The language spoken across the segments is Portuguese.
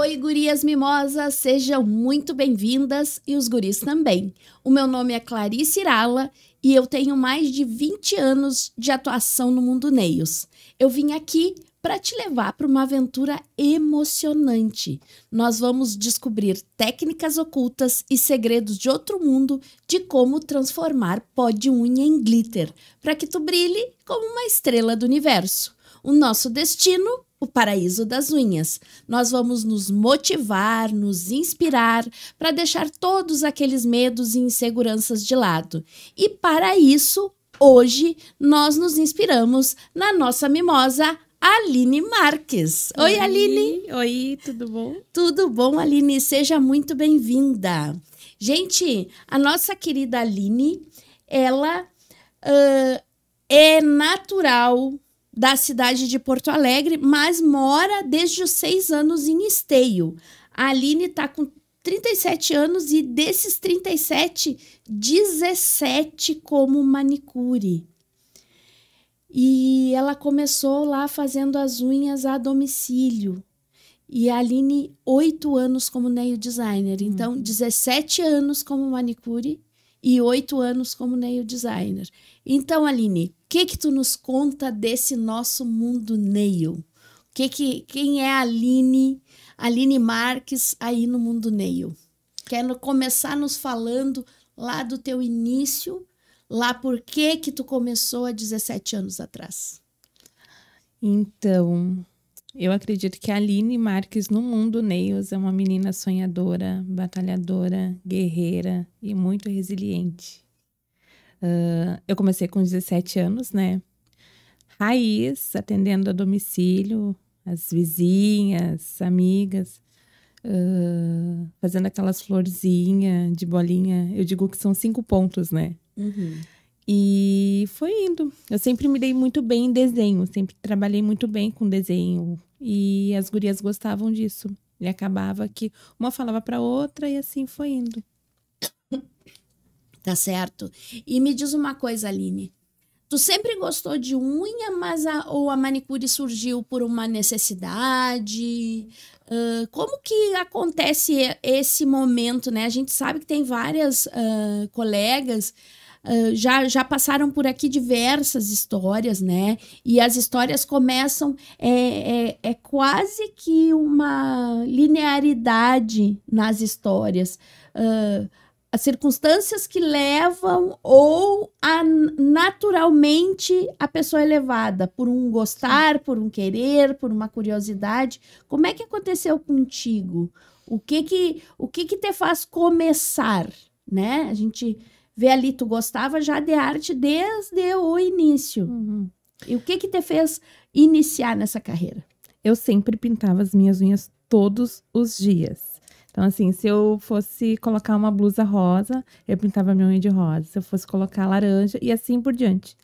Oi, gurias mimosas, sejam muito bem-vindas e os guris também. O meu nome é Clarice Irala e eu tenho mais de 20 anos de atuação no mundo Nails. Eu vim aqui para te levar para uma aventura emocionante. Nós vamos descobrir técnicas ocultas e segredos de outro mundo de como transformar pó de unha em glitter, para que tu brilhe como uma estrela do universo. O nosso destino, o paraíso das unhas. Nós vamos nos motivar, nos inspirar para deixar todos aqueles medos e inseguranças de lado. E para isso, hoje, nós nos inspiramos na nossa mimosa Aline Marques. Oi, Aline! Oi, tudo bom? Tudo bom, Aline? Seja muito bem-vinda. Gente, a nossa querida Aline, ela é natural da cidade de Porto Alegre, mas mora desde os 6 anos em Esteio. A Aline está com 37 anos e desses 37, 17 como manicure. E ela começou lá fazendo as unhas a domicílio. E a Aline, 8 anos como nail designer. Então, 17 anos como manicure e 8 anos como nail designer. Então, Aline, o que tu nos conta desse nosso mundo nail? Quem é a Aline Marques aí no mundo nail? Quer começar nos falando lá do teu início, lá por que tu começou há 17 anos atrás? Então, eu acredito que a Aline Marques no mundo nails é uma menina sonhadora, batalhadora, guerreira e muito resiliente. Eu comecei com 17 anos, né? Raiz, atendendo a domicílio, as vizinhas, amigas, fazendo aquelas florzinhas de bolinha. Eu digo que são 5 pontos, né? Uhum. E foi indo. Eu sempre me dei muito bem em desenho, sempre trabalhei muito bem com desenho. E as gurias gostavam disso. E acabava que uma falava para outra e assim foi indo. Tá certo. E me diz uma coisa, Aline. Tu sempre gostou de unha, mas a manicure surgiu por uma necessidade? Como que acontece esse momento, né? A gente sabe que tem várias colegas, já passaram por aqui diversas histórias, né? E as histórias começam, é quase que uma linearidade nas histórias. As circunstâncias que levam ou naturalmente a pessoa é levada por um gostar, por um querer, por uma curiosidade. Como é que aconteceu contigo? O que te faz começar, né? A gente vê ali, tu gostava já de arte desde o início. Uhum. E o que te fez iniciar nessa carreira? Eu sempre pintava as minhas unhas todos os dias. Então, assim, se eu fosse colocar uma blusa rosa, eu pintava minha unha de rosa. Se eu fosse colocar laranja e assim por diante.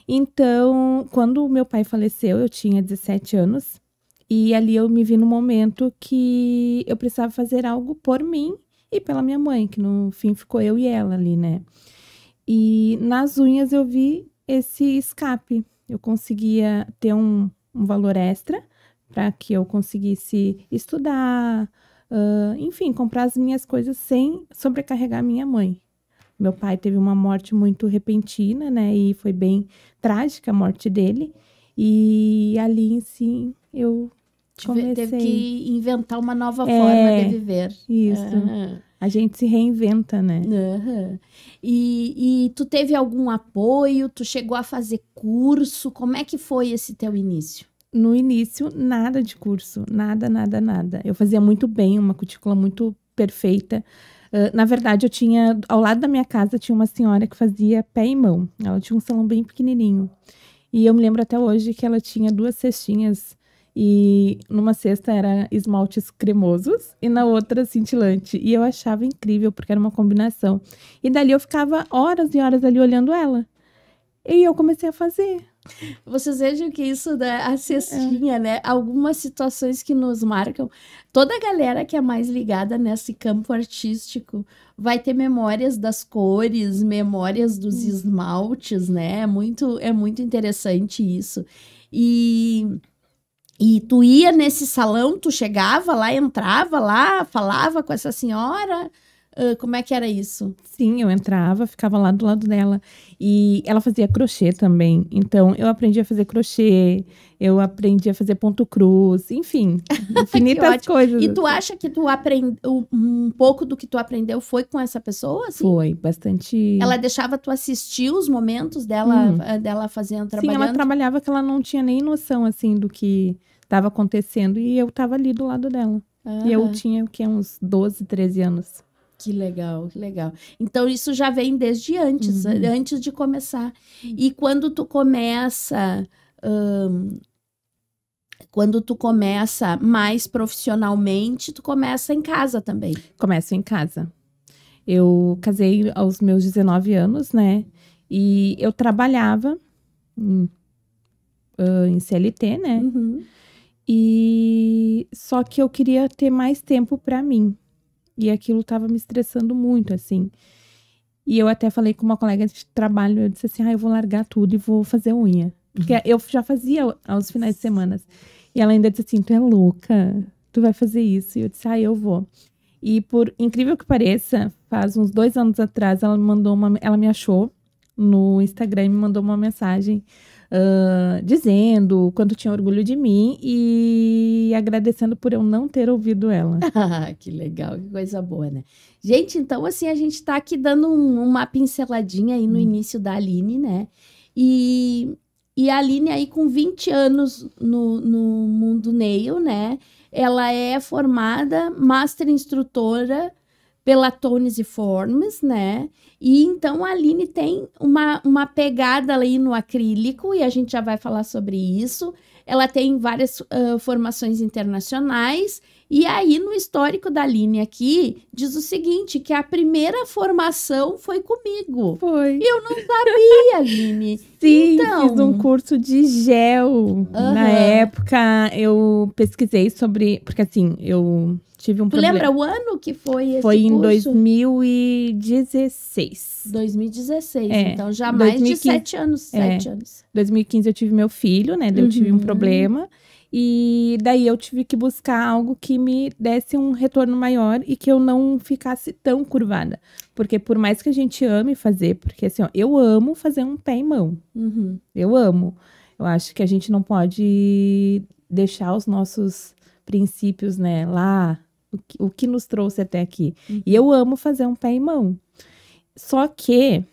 Então, quando o meu pai faleceu, eu tinha 17 anos. E ali eu me vi no momento que eu precisava fazer algo por mim e pela minha mãe, que no fim ficou eu e ela ali, né? E nas unhas eu vi esse escape. Eu conseguia ter um valor extra para que eu conseguisse estudar, enfim, comprar as minhas coisas sem sobrecarregar minha mãe. Meu pai teve uma morte muito repentina, né? E foi bem trágica a morte dele. E ali, sim, eu comecei. Teve que inventar uma nova forma de viver. Isso. A gente se reinventa, né? E tu teve algum apoio? Tu chegou a fazer curso? Como é que foi esse teu início? No início, nada de curso. Nada. Eu fazia muito bem, uma cutícula muito perfeita. Na verdade, ao lado da minha casa, tinha uma senhora que fazia pé e mão. Ela tinha um salão bem pequenininho. E eu me lembro até hoje que ela tinha 2 cestinhas. E numa cesta era esmaltes cremosos e na outra cintilante. E eu achava incrível, porque era uma combinação. E dali eu ficava horas e horas ali olhando ela. E eu comecei a fazer. Vocês vejam que isso a cestinha, né? Algumas situações que nos marcam. Toda a galera que é mais ligada nesse campo artístico vai ter memórias das cores, memórias dos esmaltes, né? É muito interessante isso. E E tu ia nesse salão, tu chegava lá, entrava lá, falava com essa senhora? Como é que era isso? Sim, eu entrava, ficava lá do lado dela. E ela fazia crochê também. Então, eu aprendi a fazer crochê, eu aprendi a fazer ponto cruz, enfim, infinitas ótimo. coisas. E tu acha que tu aprendeu, um pouco do que tu aprendeu foi com essa pessoa? Assim? Foi, bastante. Ela deixava tu assistir os momentos dela fazendo, trabalhando? Sim, ela trabalhava que ela não tinha nem noção, assim, do que estava acontecendo. E eu estava ali do lado dela. E eu tinha, o quê? Uns 12, 13 anos. Que legal, que legal. Então, isso já vem desde antes, antes de começar. E quando tu começa... quando tu começa mais profissionalmente, tu começa em casa também. Começo em casa. Eu casei aos meus 19 anos, né? E eu trabalhava em CLT, né? E só que eu queria ter mais tempo para mim. E aquilo tava me estressando muito, assim. E eu até falei com uma colega de trabalho, eu disse assim, eu vou largar tudo e vou fazer unha. Porque eu já fazia aos finais de semana. E ela ainda disse assim, tu é louca, tu vai fazer isso. E eu disse, eu vou. E por incrível que pareça, faz uns 2 anos atrás, ela me achou no Instagram e me mandou uma mensagem dizendo quanto tinha orgulho de mim e agradecendo por eu não ter ouvido ela. Que legal, que coisa boa, né? Gente, então assim, a gente tá aqui dando uma pinceladinha aí no início da Aline, né? E a Aline aí com 20 anos no mundo nail, né? Ela é formada, master instrutora pela Tones e Forms, né? E então a Aline tem uma pegada ali no acrílico, e a gente já vai falar sobre isso. Ela tem várias formações internacionais, e aí no histórico da Aline aqui, diz o seguinte, que a primeira formação foi comigo. Foi. Eu não sabia, Aline. Sim, então... fiz um curso de gel. Na época, eu pesquisei sobre... Porque assim, eu tive um problema. Tu lembra o ano que foi esse Foi em curso? 2016. 2016, então já mais de 7 anos. 7 anos. 2015 eu tive meu filho, né? Daí eu tive um problema. E daí eu tive que buscar algo que me desse um retorno maior e que eu não ficasse tão curvada. Porque por mais que a gente ame fazer, porque assim, eu amo fazer um pé em mão. Eu amo. Eu acho que a gente não pode deixar os nossos princípios, né, lá, o que nos trouxe até aqui. E eu amo fazer um pé em mão. Só que,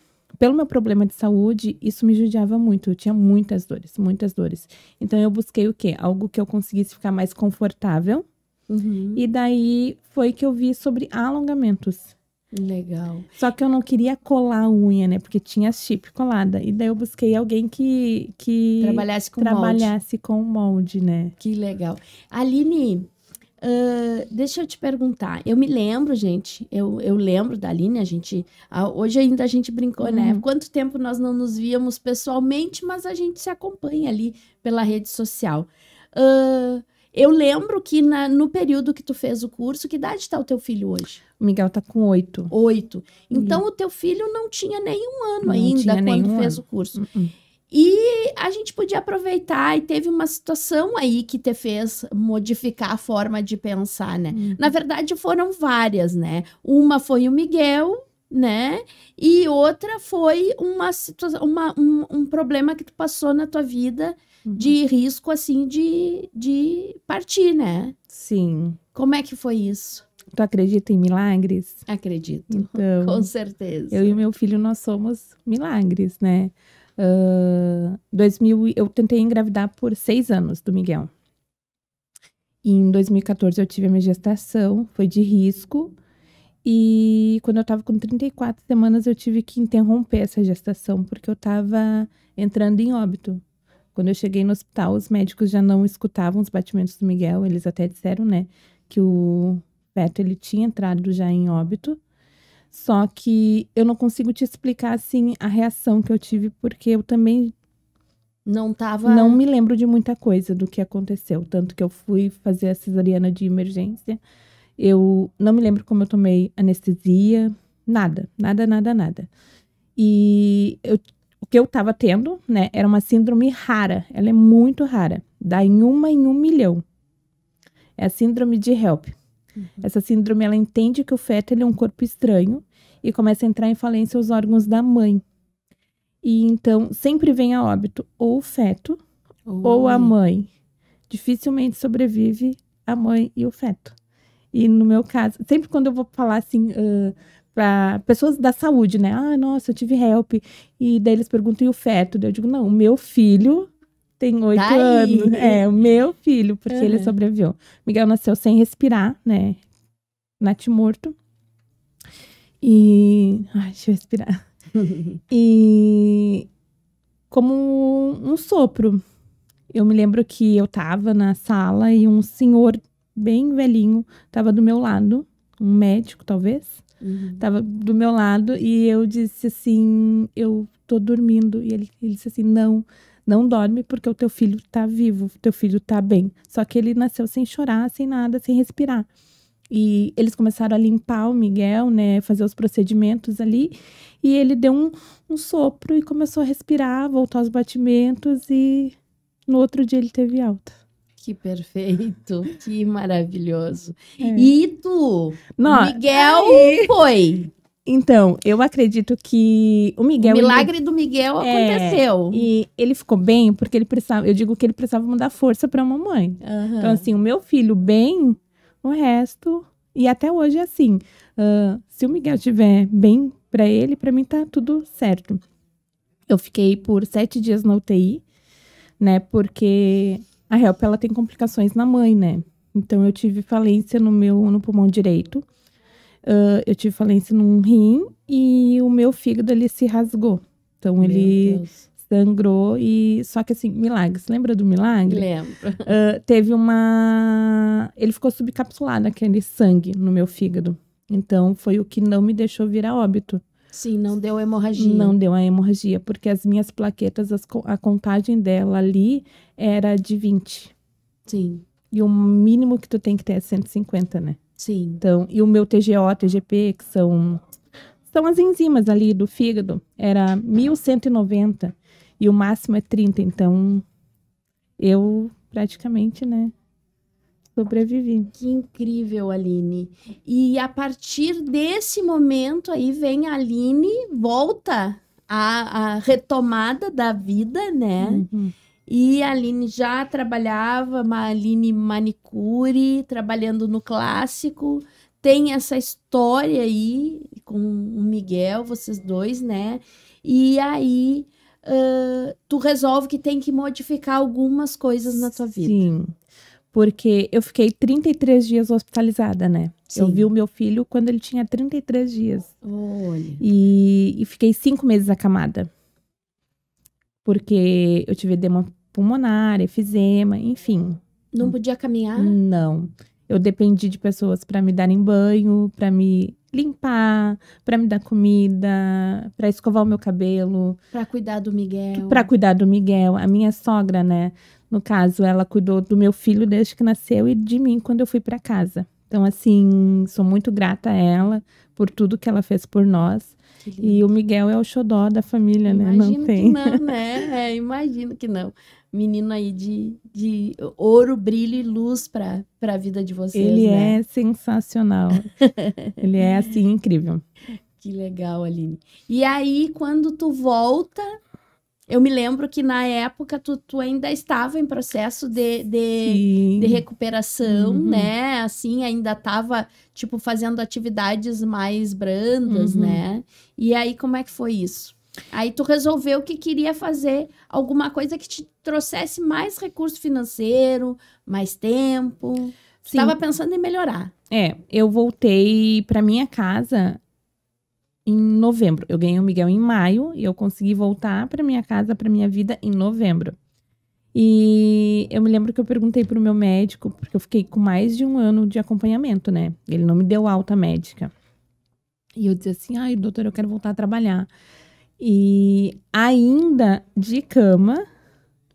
pelo meu problema de saúde, isso me judiava muito. Eu tinha muitas dores, muitas dores. Então, eu busquei o quê? Algo que eu conseguisse ficar mais confortável. E daí, foi que eu vi sobre alongamentos. Legal. Só que eu não queria colar a unha, né? Porque tinha chip colada. E daí, eu busquei alguém que trabalhasse com molde, né? Que legal. Aline... deixa eu te perguntar. Eu me lembro, gente. Eu lembro da Aline. Hoje ainda a gente brincou, né? Quanto tempo nós não nos víamos pessoalmente, mas a gente se acompanha ali pela rede social. Eu lembro que no período que tu fez o curso, que idade está o teu filho hoje? O Miguel tá com 8. 8. Então, o teu filho não tinha nenhum ano ainda quando fez o curso. E a gente podia aproveitar, e teve uma situação aí que te fez modificar a forma de pensar, né? Na verdade, foram várias, né? Uma foi o Miguel, né? E outra foi uma situação, um problema que tu passou na tua vida de risco, assim, de partir, né? Sim. Como é que foi isso? Tu acredita em milagres? Acredito, então, com certeza. Eu e meu filho, nós somos milagres, né? Eu tentei engravidar por 6 anos do Miguel. E em 2014 eu tive a minha gestação, foi de risco. E quando eu tava com 34 semanas eu tive que interromper essa gestação, porque eu tava entrando em óbito. Quando eu cheguei no hospital, os médicos já não escutavam os batimentos do Miguel. Eles até disseram, né, que o feto ele tinha entrado já em óbito. Só que eu não consigo te explicar, assim, a reação que eu tive, porque eu também não me lembro de muita coisa do que aconteceu. Tanto que eu fui fazer a cesariana de emergência. Eu não me lembro como eu tomei anestesia. Nada. E que eu tava tendo, né, era uma síndrome rara. Ela é muito rara. Dá em 1 milhão. É a síndrome de HELP. Essa síndrome, ela entende que o feto ele é um corpo estranho e começa a entrar em falência os órgãos da mãe. E então, sempre vem a óbito ou o feto ou a mãe. Dificilmente sobrevive a mãe e o feto. E no meu caso, sempre quando eu vou falar assim, para pessoas da saúde, né? Ah, nossa, eu tive HELP. E daí eles perguntam, e o feto? Daí eu digo, não, o meu filho tem 8 anos. É, o meu filho, porque ele sobreviveu. Miguel nasceu sem respirar, né? Natimorto. E... Ai, deixa eu respirar. E... Como um sopro. Eu me lembro que eu tava na sala e um senhor bem velhinho tava do meu lado. Um médico, talvez. Tava do meu lado e eu disse assim, eu tô dormindo. E ele disse assim, não dorme porque o teu filho tá vivo, o teu filho tá bem. Só que ele nasceu sem chorar, sem nada, sem respirar. E eles começaram a limpar o Miguel, né, fazer os procedimentos ali. E ele deu um sopro e começou a respirar, voltou aos batimentos e no outro dia ele teve alta. Que perfeito, que maravilhoso. E tu? Não, Miguel foi. Então, eu acredito que o Miguel... O milagre do Miguel aconteceu. E ele ficou bem porque ele precisava... Eu digo que ele precisava mandar força pra mamãe. Então, assim, o meu filho bem, o resto... E até hoje é assim. Se o Miguel estiver bem pra ele, pra mim tá tudo certo. Eu fiquei por 7 dias na UTI, né? Porque a HELP, ela tem complicações na mãe, né? Então, eu tive falência no pulmão direito. Eu tive falência num rim e o meu fígado, ele se rasgou. Então, ele sangrou e... Só que assim, milagres. Lembra do milagre? Lembro. Teve uma... Ele ficou subcapsulado, aquele sangue no meu fígado. Então, foi o que não me deixou vir a óbito. Sim, não deu hemorragia. Não deu a hemorragia, porque as minhas plaquetas, a contagem dela ali era de 20. Sim. E o mínimo que tu tem que ter é 150, né? Sim. Então, e o meu TGO, TGP, que são as enzimas ali do fígado, era 1190 e o máximo é 30. Então, eu praticamente, né, sobrevivi. Que incrível, Aline. E a partir desse momento aí vem a Aline, volta a retomada da vida, né? E a Aline já trabalhava, a Aline manicure, trabalhando no clássico. Tem essa história aí com o Miguel, vocês dois, né? E aí tu resolve que tem que modificar algumas coisas na tua vida. Sim, porque eu fiquei 33 dias hospitalizada, né? Sim. Eu vi o meu filho quando ele tinha 33 dias. Olha. E fiquei 5 meses acamada. Porque eu tive edema pulmonar, efizema, enfim. Não podia caminhar? Não. Eu dependi de pessoas para me darem banho, para me limpar, para me dar comida, para escovar o meu cabelo. Para cuidar do Miguel. Para cuidar do Miguel. A minha sogra, né? No caso, ela cuidou do meu filho desde que nasceu e de mim quando eu fui para casa. Então, assim, sou muito grata a ela por tudo que ela fez por nós. E o Miguel é o xodó da família, né? Imagino não tem. que não, né? Imagino que não. Menino aí de ouro, brilho e luz para a vida de vocês, Ele né? é sensacional. Ele é, assim, incrível. Que legal, Aline. E aí, quando tu volta, eu me lembro que na época tu ainda estava em processo de recuperação, né? Assim, ainda estava, tipo, fazendo atividades mais brandas, né? E aí, como é que foi isso? Aí tu resolveu que queria fazer alguma coisa que te trouxesse mais recurso financeiro, mais tempo. Estava pensando em melhorar. Eu voltei para minha casa em novembro. Eu ganhei o Miguel em maio e eu consegui voltar para minha casa, para minha vida em novembro. E eu me lembro que eu perguntei pro meu médico, porque eu fiquei com mais de 1 ano de acompanhamento, né? Ele não me deu alta médica. E eu disse assim, ai, doutor, eu quero voltar a trabalhar. E ainda de cama,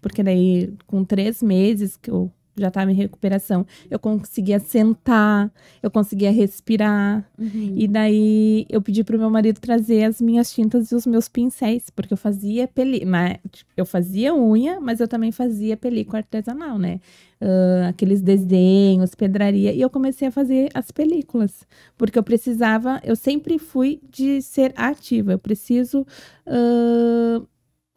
porque daí com 3 meses que eu já estava em recuperação. Eu conseguia sentar, eu conseguia respirar. E daí eu pedi pro meu marido trazer as minhas tintas e os meus pincéis, porque eu fazia eu fazia unha, mas eu também fazia película artesanal, né? Aqueles desenhos, pedraria, e eu comecei a fazer as películas, porque eu sempre fui de ser ativa, eu preciso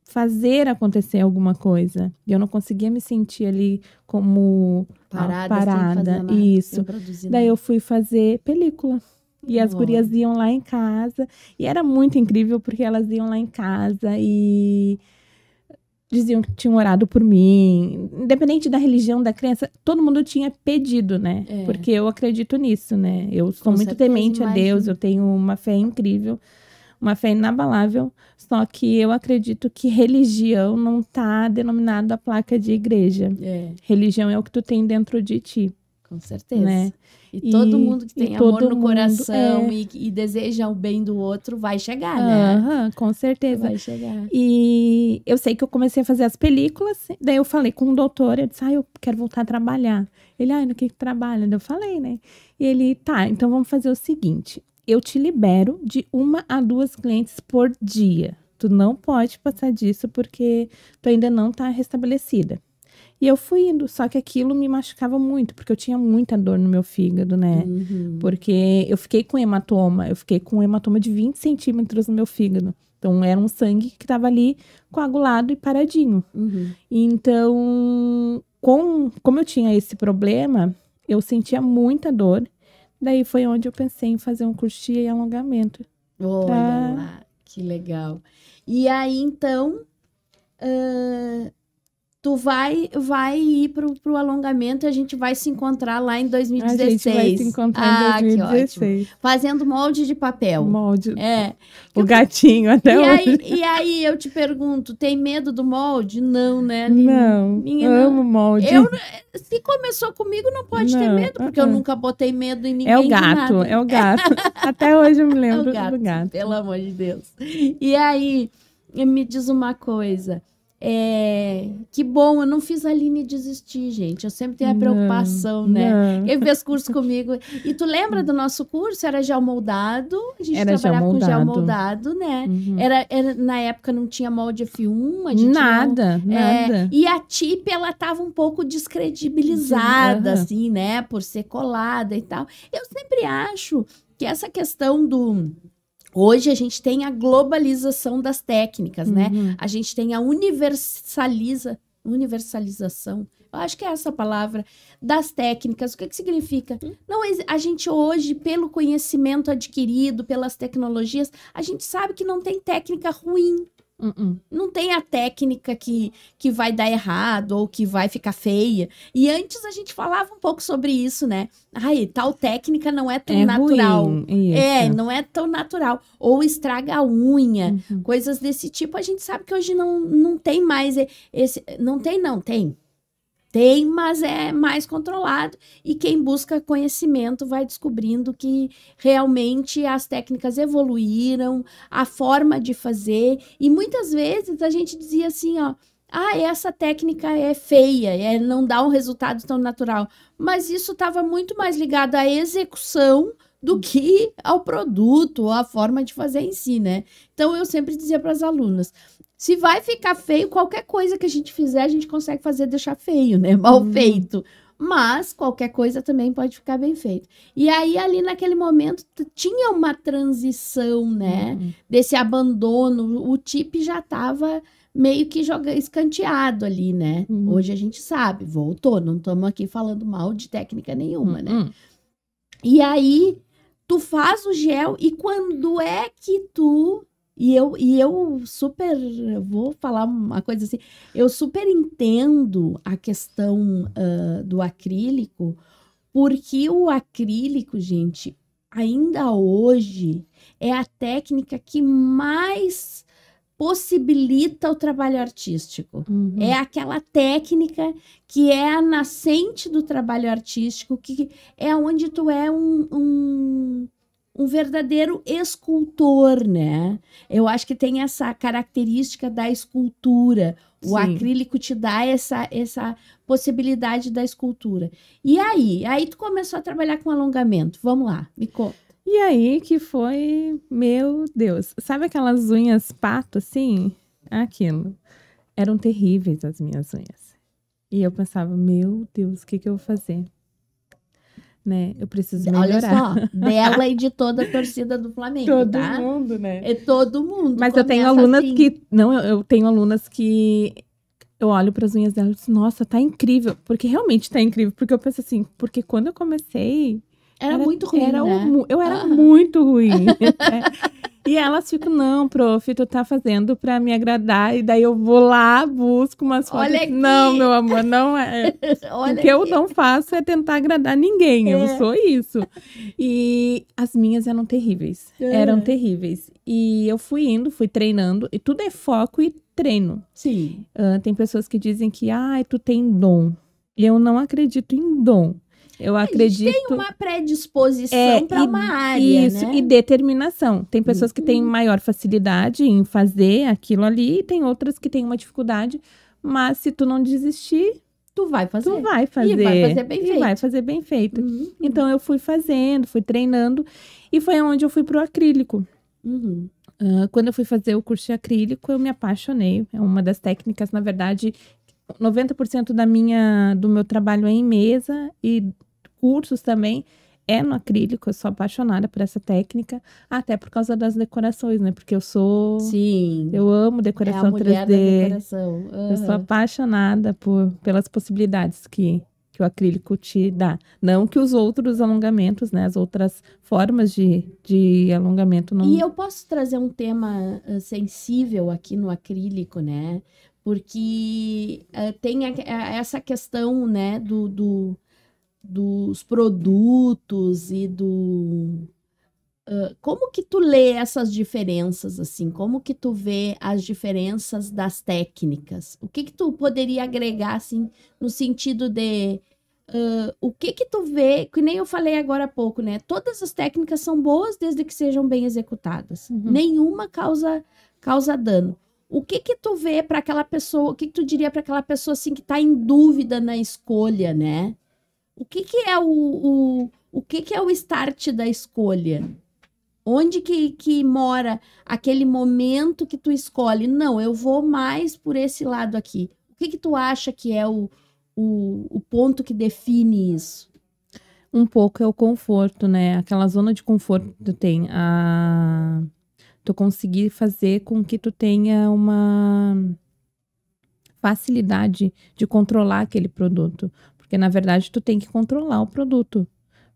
fazer acontecer alguma coisa, e eu não conseguia me sentir ali como parada, sem fazer nada, isso, sem produzir daí nada. eu fui fazer película. E as gurias iam lá em casa, e era muito incrível, porque elas iam lá em casa e diziam que tinham orado por mim. Independente da religião da criança, todo mundo tinha pedido, né? Porque eu acredito nisso, né? Eu sou muito temente a Deus, eu tenho uma fé incrível, uma fé inabalável. Só que eu acredito que religião não tá denominado a placa de igreja. Religião é o que tu tem dentro de ti. Com certeza. Né? E todo mundo que tem amor no coração e deseja o bem do outro vai chegar, né? Com certeza. Vai chegar. E eu sei que eu comecei a fazer as películas, daí eu falei com o doutor, eu disse, eu quero voltar a trabalhar. Ele, no que trabalha? Eu falei, né? E ele, tá, então vamos fazer o seguinte, eu te libero de 1 a 2 clientes por dia. Tu não pode passar disso porque tu ainda não tá restabelecida. E eu fui indo, só que aquilo me machucava muito, porque eu tinha muita dor no meu fígado, né? Porque eu fiquei com hematoma, de 20 centímetros no meu fígado. Então, era um sangue que estava ali coagulado e paradinho. Então, como eu tinha esse problema, eu sentia muita dor. Daí foi onde eu pensei em fazer um curso de alongamento. Olha lá, que legal. E aí, então... tu vai ir pro alongamento e a gente vai se encontrar lá em 2016. A gente vai se encontrar em 2016. Fazendo molde de papel. Molde. O gatinho até hoje. E aí eu te pergunto, tem medo do molde? Não, né? Não, amo molde. Se começou comigo, não pode ter medo, porque eu nunca botei medo em ninguém. É o gato. Até hoje eu me lembro do gato. Pelo amor de Deus. E aí, me diz uma coisa... que bom, eu não fiz a Aline desistir, gente. Eu sempre tenho a preocupação, né? Quem fez curso comigo. E tu lembra do nosso curso? Era gel moldado. A gente trabalhava com gel moldado, né? Na época não tinha molde F1. Nada. E a TIP, ela tava um pouco descredibilizada, assim, né? Por ser colada e tal. Eu sempre acho que essa questão do... Hoje a gente tem a globalização das técnicas, né? A gente tem a universalização, eu acho que é essa a palavra, das técnicas. O que significa? Não, a gente hoje, pelo conhecimento adquirido, pelas tecnologias, a gente sabe que não tem técnica ruim. Não tem a técnica que vai dar errado ou que vai ficar feia. E antes a gente falava um pouco sobre isso, né? Tal técnica não é tão natural. Ruim, não é tão natural. Ou estraga a unha, coisas desse tipo. A gente sabe que hoje não tem mais esse... Não tem. Tem, mas é mais controlado. E quem busca conhecimento vai descobrindo que realmente as técnicas evoluíram, a forma de fazer. E muitas vezes a gente dizia assim, essa técnica é feia, não dá um resultado tão natural. Mas isso estava muito mais ligado à execução do que ao produto, ou à forma de fazer em si, né? Então, eu sempre dizia para as alunas... Se vai ficar feio, qualquer coisa que a gente fizer, a gente consegue deixar feio, né? Mal feito. Mas qualquer coisa também pode ficar bem feito. E aí, ali naquele momento, tinha uma transição, né? Desse abandono. O TIP já estava meio que escanteado ali, né? Hoje a gente sabe, voltou. Não estamos aqui falando mal de técnica nenhuma, né? E aí, tu faz o gel e quando é que tu... E eu super, vou falar uma coisa assim, eu super entendo a questão do acrílico, porque o acrílico, gente, ainda hoje é a técnica que mais possibilita o trabalho artístico. É aquela técnica que é a nascente do trabalho artístico, que é onde tu é um um verdadeiro escultor, né? Eu acho que tem essa característica da escultura. O Sim. acrílico te dá essa possibilidade da escultura. E aí tu começou a trabalhar com alongamento. Vamos lá, me conta. E aí que foi, meu Deus. Sabe aquelas unhas pato, assim? Aquilo. Eram terríveis as minhas unhas. E eu pensava, meu Deus, o que eu vou fazer? Né? Eu preciso melhorar. Olha só, dela e de toda a torcida do Flamengo, Todo tá? mundo, né? É todo mundo. Mas eu tenho começa alunas assim. que... Não, eu tenho alunas que... Eu olho para as unhas delas e digo, nossa, tá incrível. Porque realmente tá incrível. Porque eu penso assim, porque quando eu comecei... Era muito ruim, né? Eu era muito ruim. E elas ficam, não, prof, tu tá fazendo pra me agradar. E daí eu vou lá, busco umas fotos. Olha aqui. Não, meu amor, não é. Olha O que eu aqui. não faço é tentar agradar ninguém. Eu sou isso. E as minhas eram terríveis. Eram terríveis. E eu fui treinando. E tudo é foco e treino. Sim. Tem pessoas que dizem que, tu tem dom. E eu não acredito em dom. Eu acredito... Tem uma predisposição para uma área, isso, né? e determinação. Tem pessoas que têm maior facilidade em fazer aquilo ali, e tem outras que têm uma dificuldade, mas se tu não desistir, tu vai fazer. tu vai fazer. E vai fazer bem feito. Vai fazer bem feito. Então, eu fui fazendo, fui treinando, e foi onde eu fui pro acrílico. Quando eu fui fazer o curso de acrílico, eu me apaixonei. É uma das técnicas, na verdade, 90% do meu trabalho é em mesa, e cursos também é no acrílico. Eu sou apaixonada por essa técnica, até por causa das decorações, né? Porque eu sou... Sim. Eu amo decoração a mulher 3D. Da decoração. Eu sou apaixonada pelas possibilidades que o acrílico te dá. Não que os outros alongamentos, né? As outras formas de alongamento não... E eu posso trazer um tema sensível aqui no acrílico, né? Porque tem essa questão, né, dos produtos e como que tu lê essas diferenças, assim? Como que tu vê as diferenças das técnicas? O que tu poderia agregar, assim, no sentido de... o que tu vê, que nem eu falei agora há pouco, né? Todas as técnicas são boas desde que sejam bem executadas. Nenhuma causa dano. O que tu vê para aquela pessoa, o que tu diria para aquela pessoa, assim, que está em dúvida na escolha, né? O que é o que é o start da escolha? Onde que mora aquele momento que tu escolhe? Não, eu vou mais por esse lado aqui. O que tu acha que é o ponto que define isso? Um pouco é o conforto, né? Aquela zona de conforto que tu tem. Tu conseguir fazer com que tu tenha uma facilidade de controlar aquele produto. Porque, na verdade, tu tem que controlar o produto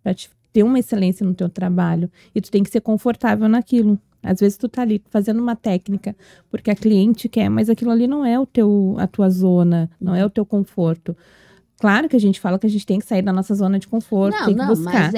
para ter uma excelência no teu trabalho. E tu tem que ser confortável naquilo. Às vezes tu tá ali fazendo uma técnica porque a cliente quer, mas aquilo ali não é a tua zona, não é o teu conforto. Claro que a gente fala que a gente tem que sair da nossa zona de conforto, tem que buscar.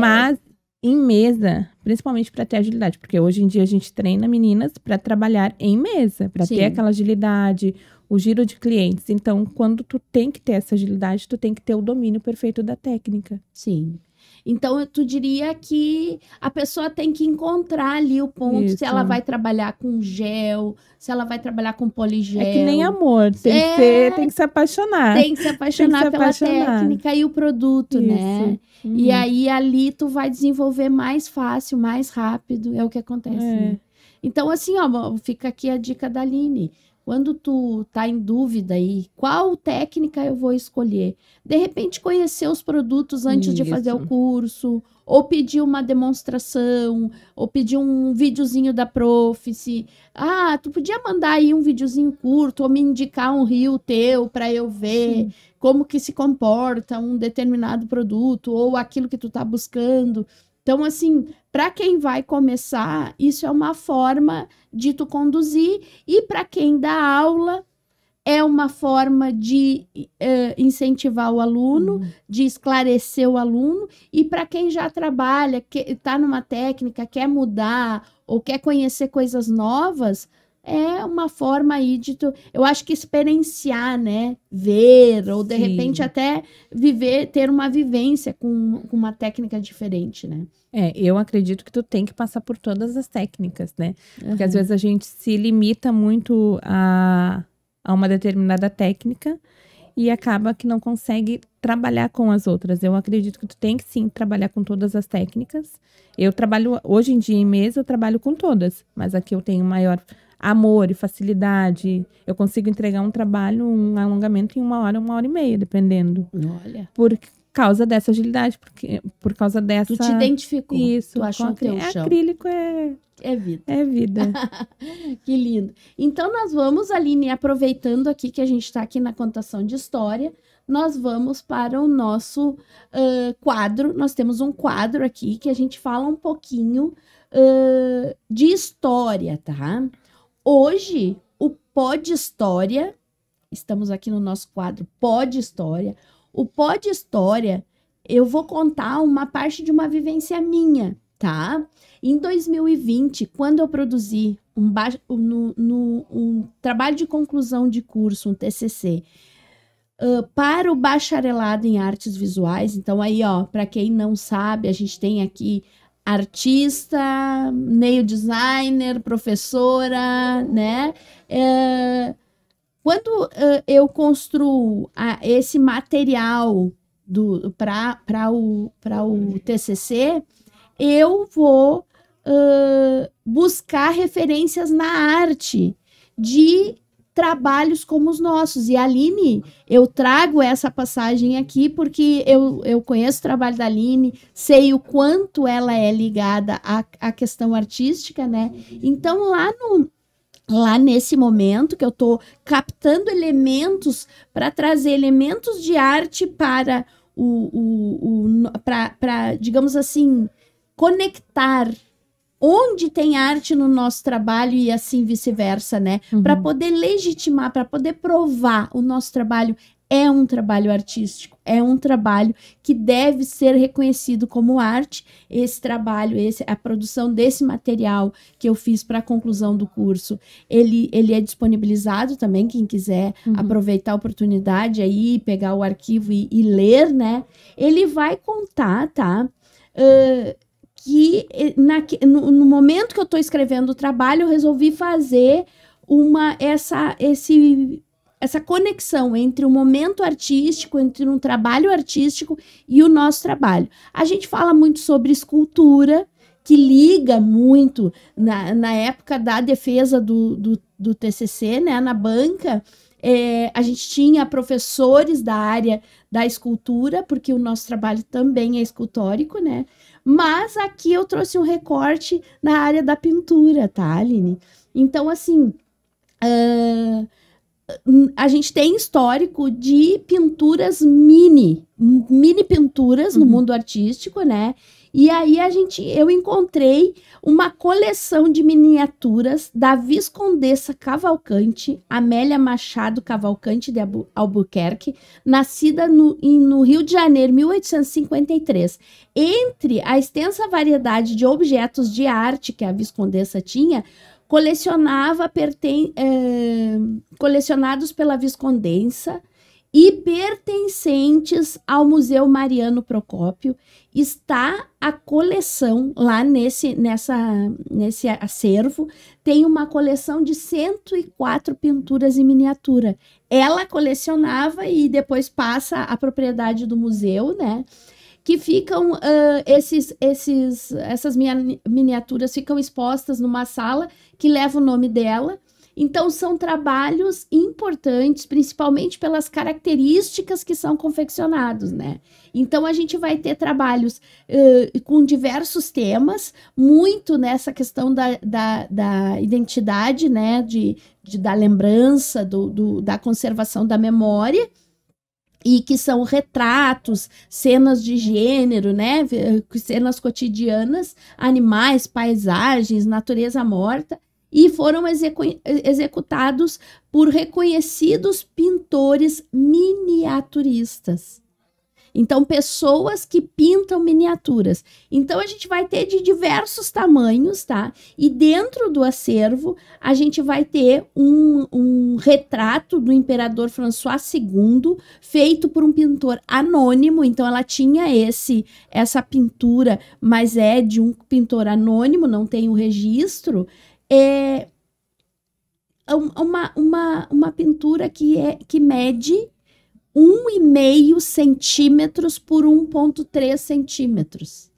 Mas em mesa, principalmente para ter agilidade, porque hoje em dia a gente treina meninas para trabalhar em mesa, para ter aquela agilidade, o giro de clientes. Então, quando tu tem que ter essa agilidade, tu tem que ter o domínio perfeito da técnica. Sim. Então, tu diria que a pessoa tem que encontrar ali o ponto, se ela vai trabalhar com gel, se ela vai trabalhar com poligel. É que nem amor, tem que se apaixonar. Tem que se apaixonar pela técnica e o produto, né? E aí, ali, tu vai desenvolver mais fácil, mais rápido, é o que acontece, né? Então, assim, ó, fica aqui a dica da Aline. Quando tu tá em dúvida aí, qual técnica eu vou escolher? De repente, conhecer os produtos antes de fazer o curso, ou pedir uma demonstração, ou pedir um videozinho da prof. Tu podia mandar aí um videozinho curto, ou me indicar um reel teu para eu ver como que se comporta um determinado produto, ou aquilo que tu tá buscando. Então, assim, para quem vai começar, isso é uma forma de tu conduzir, e para quem dá aula, é uma forma de incentivar o aluno, de esclarecer o aluno, e para quem já trabalha, que está numa técnica, quer mudar ou quer conhecer coisas novas, é uma forma aí de eu acho que experienciar, né? Ver, ou de Sim. repente até ter uma vivência com uma técnica diferente, né? Eu acredito que tu tem que passar por todas as técnicas, né? Porque às Aham. vezes a gente se limita muito a uma determinada técnica e acaba que não consegue trabalhar com as outras. Eu acredito que tu tem que sim trabalhar com todas as técnicas. Eu trabalho, hoje em dia em mesa, eu trabalho com todas, mas aqui eu tenho maior amor e facilidade. Eu consigo entregar um trabalho, um alongamento em 1 hora e meia, dependendo. Olha, Por causa dessa agilidade, por causa dessa... tu te identificou, Isso, tu achou o teu chão. acrílico é vida. é vida. Que lindo. Então, nós vamos, Aline, aproveitando aqui que a gente está aqui na contação de história, nós vamos para o nosso quadro. Nós temos um quadro aqui que a gente fala um pouquinho de história, tá? Hoje, o Pod História, estamos aqui no nosso quadro Pod História. O Pod História, eu vou contar uma parte de uma vivência minha, tá? Em 2020, quando eu produzi um trabalho de conclusão de curso, um TCC, para o bacharelado em artes visuais, então aí, ó, para quem não sabe, a gente tem aqui artista, nail designer, professora, né? Quando eu construo esse material para o TCC, eu vou buscar referências na arte de trabalhos como os nossos. E a Aline, eu trago essa passagem aqui porque eu conheço o trabalho da Aline, sei o quanto ela é ligada à questão artística, né? Então, lá nesse momento que eu estou captando elementos para trazer elementos de arte para digamos assim, conectar onde tem arte no nosso trabalho e assim vice-versa, né? Uhum. Para poder legitimar, para poder provar o nosso trabalho é um trabalho artístico, é um trabalho que deve ser reconhecido como arte. Esse trabalho, a produção desse material que eu fiz para a conclusão do curso, ele é disponibilizado também, quem quiser aproveitar a oportunidade aí, pegar o arquivo e ler, né? Ele vai contar, tá? Que no momento que eu estou escrevendo o trabalho, eu resolvi fazer essa conexão entre o momento artístico, entre um trabalho artístico e o nosso trabalho. A gente fala muito sobre escultura, que liga muito na época da defesa do TCC, né, na banca. A gente tinha professores da área da escultura, porque o nosso trabalho também é escultórico, né? Mas aqui eu trouxe um recorte na área da pintura, tá, Aline? Então, assim, a gente tem histórico de pinturas mini pinturas no mundo artístico, né? E aí eu encontrei uma coleção de miniaturas da Viscondessa Cavalcante, Amélia Machado Cavalcante de Albuquerque, nascida no Rio de Janeiro, 1853. Entre a extensa variedade de objetos de arte que a Viscondessa tinha, colecionados pela Viscondessa e pertencentes ao Museu Mariano Procópio, está a coleção lá nesse acervo, tem uma coleção de 104 pinturas em miniatura. Ela colecionava e depois passa a propriedade do museu, né? Que ficam, essas miniaturas ficam expostas numa sala que leva o nome dela. Então, são trabalhos importantes, principalmente pelas características que são confeccionados, né? Então, a gente vai ter trabalhos com diversos temas, muito nessa questão da identidade, né? Da lembrança, da conservação da memória, e que são retratos, cenas de gênero, né? Cenas cotidianas, animais, paisagens, natureza morta, e foram executados por reconhecidos pintores miniaturistas. Então, pessoas que pintam miniaturas. Então, a gente vai ter de diversos tamanhos, tá? E dentro do acervo, a gente vai ter um retrato do imperador François II, feito por um pintor anônimo. Então, ela tinha essa pintura, mas é de um pintor anônimo, não tem o registro. É uma pintura que mede 1,5 centímetros por 1,3 centímetros.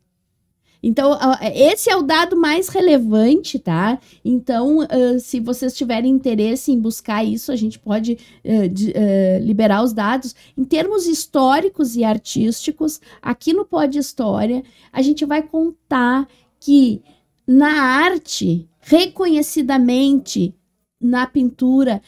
Então, esse é o dado mais relevante, tá? Então, se vocês tiverem interesse em buscar isso, a gente pode liberar os dados. Em termos históricos e artísticos, aqui no Pod História, a gente vai contar que na arte, reconhecidamente, na pintura,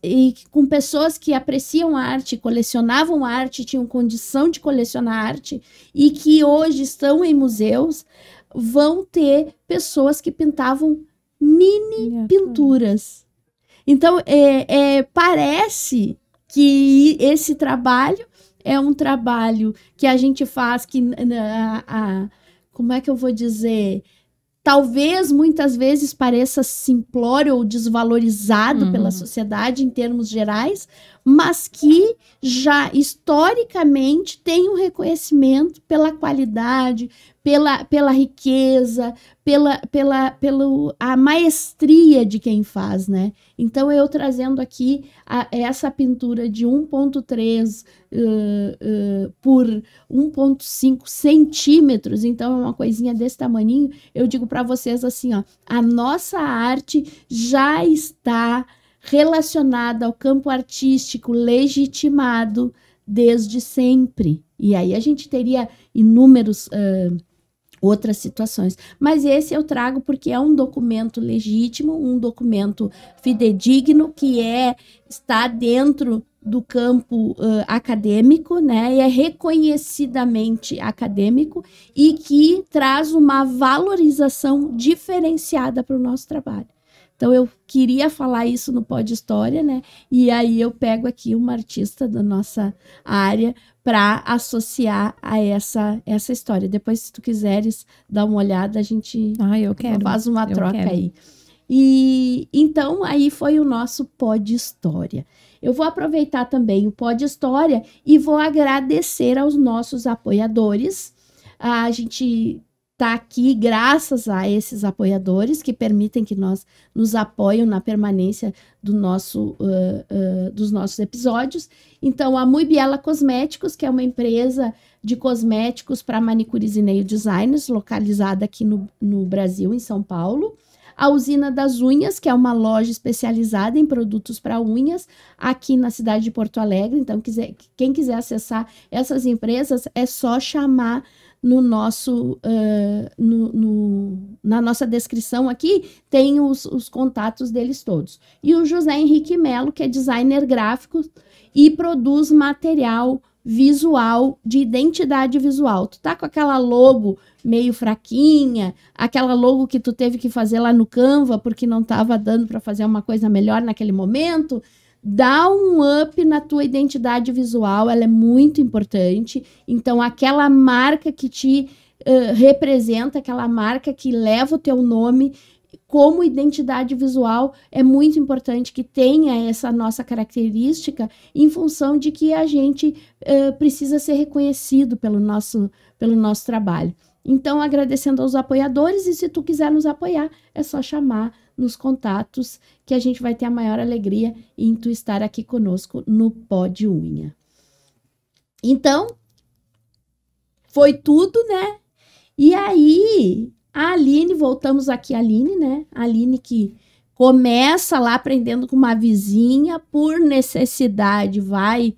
e com pessoas que apreciam arte, colecionavam arte, tinham condição de colecionar arte e que hoje estão em museus, vão ter pessoas que pintavam mini pinturas. Então, parece que esse trabalho é um trabalho que a gente faz que, como é que eu vou dizer... Talvez, muitas vezes, pareça simplório ou desvalorizado pela sociedade em termos gerais, mas que já historicamente tem um reconhecimento pela qualidade, pela riqueza, pela a maestria de quem faz, né? Então, eu trazendo aqui essa pintura de 1,3 por 1,5 centímetros, então é uma coisinha desse tamaninho, eu digo para vocês assim, ó, a nossa arte já está relacionada ao campo artístico legitimado desde sempre. E aí a gente teria inúmeros outras situações. Mas esse eu trago porque é um documento legítimo, um documento fidedigno, que está dentro do campo acadêmico, né? E é reconhecidamente acadêmico e que traz uma valorização diferenciada para o nosso trabalho. Então, eu queria falar isso no Pod História, né? E aí eu pego aqui uma artista da nossa área para associar a essa história. Depois, se tu quiseres dar uma olhada, a gente faz uma troca aí. E então, aí foi o nosso Pod História. Eu vou aproveitar também o Pod História e vou agradecer aos nossos apoiadores. A gente está aqui graças a esses apoiadores que permitem que nos apoiem na permanência dos nossos episódios. Então, a Muy Biela Cosméticos, que é uma empresa de cosméticos para manicures e nail designers, localizada aqui no Brasil, em São Paulo. A Usina das Unhas, que é uma loja especializada em produtos para unhas, aqui na cidade de Porto Alegre. Então, quem quiser acessar essas empresas, é só chamar no nosso na nossa descrição aqui, tem os contatos deles todos. E o José Henrique Melo, que é designer gráfico e produz material visual, de identidade visual. Tu tá com aquela logo meio fraquinha, aquela logo que tu teve que fazer lá no Canva porque não estava dando para fazer uma coisa melhor naquele momento, dá um up na tua identidade visual, ela é muito importante. Então, aquela marca que te representa, aquela marca que leva o teu nome como identidade visual, é muito importante que tenha essa nossa característica em função de que a gente precisa ser reconhecido pelo nosso trabalho. Então, agradecendo aos apoiadores, e se tu quiser nos apoiar, é só chamar nos contatos, que a gente vai ter a maior alegria em tu estar aqui conosco no Pod Unha. Então, foi tudo, né? E aí, a Aline, voltamos aqui a Aline, né? A Aline que começa lá aprendendo com uma vizinha, por necessidade vai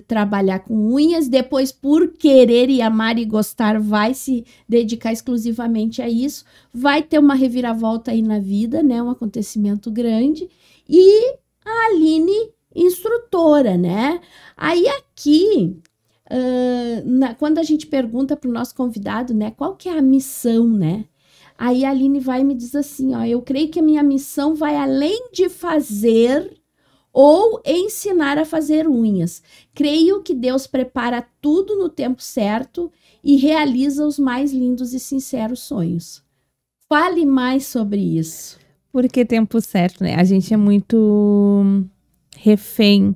trabalhar com unhas, depois por querer e amar e gostar vai se dedicar exclusivamente a isso, vai ter uma reviravolta aí na vida, né, um acontecimento grande, e a Aline instrutora, né, aí aqui, quando a gente pergunta para o nosso convidado, né, qual que é a missão, né, aí a Aline vai e me diz assim, ó, eu creio que a minha missão vai além de fazer ou ensinar a fazer unhas. Creio que Deus prepara tudo no tempo certo e realiza os mais lindos e sinceros sonhos. Fale mais sobre isso. Porque tempo certo, né? A gente é muito refém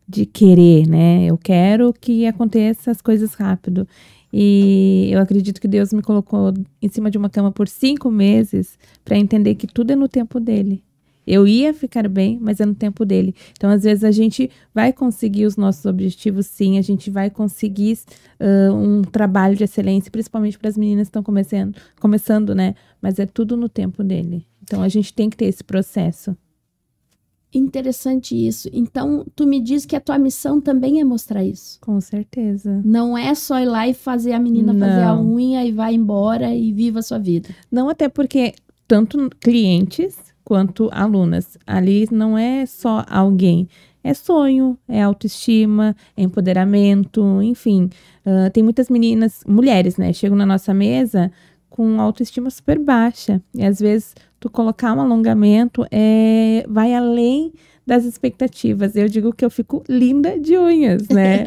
de querer, né? Eu quero que aconteça as coisas rápido. E eu acredito que Deus me colocou em cima de uma cama por 5 meses para entender que tudo é no tempo dele. Eu ia ficar bem, mas é no tempo dele. Então, às vezes, a gente vai conseguir os nossos objetivos, sim. A gente vai conseguir um trabalho de excelência, principalmente para as meninas que estão começando, né? Mas é tudo no tempo dele. Então, a gente tem que ter esse processo. Interessante isso. Então, tu me diz que a tua missão também é mostrar isso. Com certeza. Não é só ir lá e fazer a menina fazer a unha e vai embora e viva a sua vida. Não, até porque tanto clientes quanto alunas. Ali não é só alguém. É sonho, é autoestima, é empoderamento, enfim. Tem muitas meninas, mulheres, né? Chegam na nossa mesa com autoestima super baixa. E às vezes tu colocar um alongamento vai além das expectativas. Eu digo que eu fico linda de unhas, né?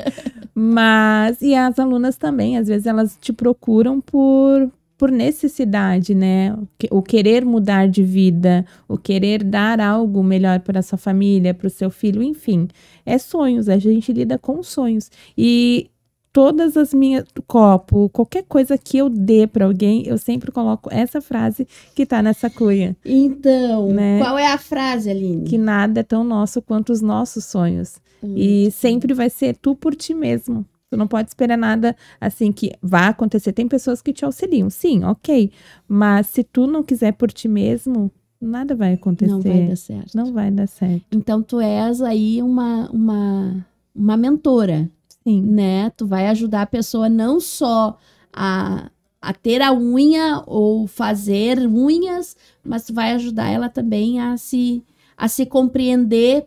Mas, e as alunas também, às vezes elas te procuram por necessidade, né? O querer mudar de vida, o querer dar algo melhor para a sua família, para o seu filho, enfim. É sonhos, a gente lida com sonhos. E todas as minhas qualquer coisa que eu dê para alguém, eu sempre coloco essa frase que tá nessa cuia. Então, né? Qual é a frase, Aline? Que nada é tão nosso quanto os nossos sonhos. E sempre vai ser tu por ti mesmo. Tu não pode esperar nada assim que vá acontecer. Tem pessoas que te auxiliam, sim, ok. Mas se tu não quiser por ti mesmo, nada vai acontecer. Não vai dar certo. Não vai dar certo. Então, tu és aí uma mentora. Sim. Né? Tu vai ajudar a pessoa não só a ter a unha ou fazer unhas, mas tu vai ajudar ela também a se compreender